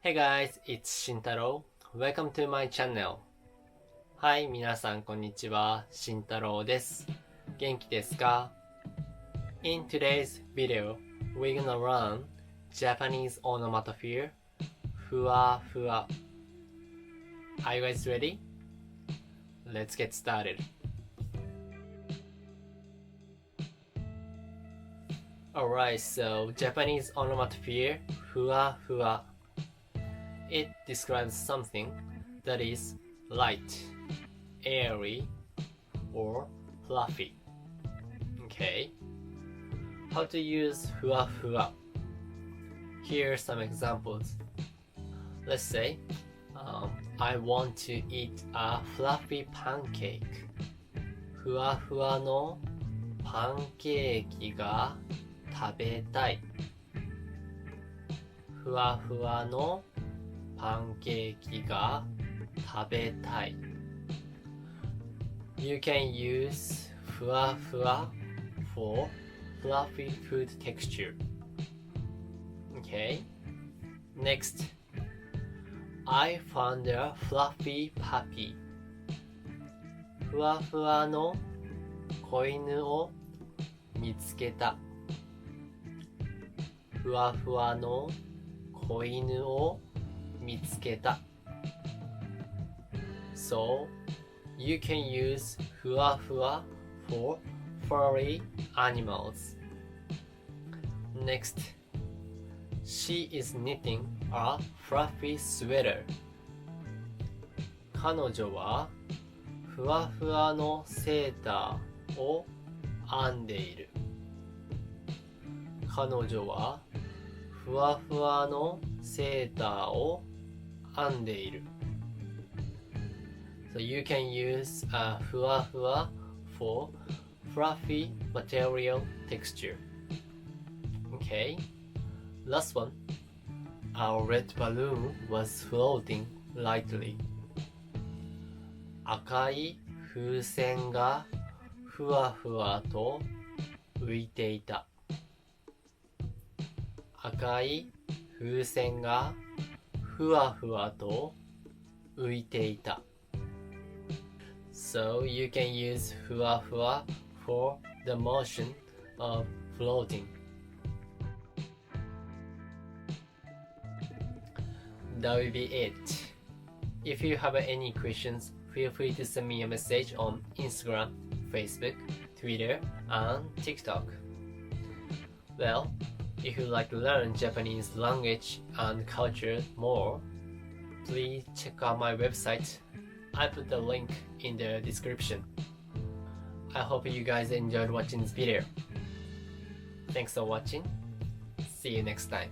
Hey guys, it's Shintaro. Welcome to my channel. はい、皆さんこんにちは。慎太郎です。元気ですか？ In today's video, we're gonna learn Japanese Onomatopoeia, fuwa-fuwa. Are you guys ready? Let's get started. Alright, so Japanese Onomatopoeia, fuwa-fuwa. It describes something that is light, airy, or fluffy. Okay. How to use fuwa-fuwa? Here are some examples. Let's say, I want to eat a fluffy pancake. ふわふわのパンケーキが食べたい。ふわふわのパンケーキが食べたい。You can use ふわふわ for fluffy food texture. Okay. Next, I found a fluffy puppy. ふわふわの子犬を見つけた。ふわふわの子犬を見つけた。So, you can use ふわふわ for furry animals. Next, she is knitting a fluffy sweater. 彼女はふわふわのセーターを編んでいる。彼女はふわふわのセーターを編んでいる。So you can use a ふわふわ for fluffy material texture. Okay. Last one. Our red balloon was floating lightly. 赤い風船がふわふわと浮いていた。赤い風船がふわふわと浮いていた。So you can use ふわふわ for the motion of floating. That will be it. If you have any questions, feel free to send me a message on Instagram, Facebook, Twitter, and TikTok. Well, if you'd like to learn Japanese language and culture more, please check out my website. I put the link in the description. I hope you guys enjoyed watching this video. Thanks for watching. See you next time.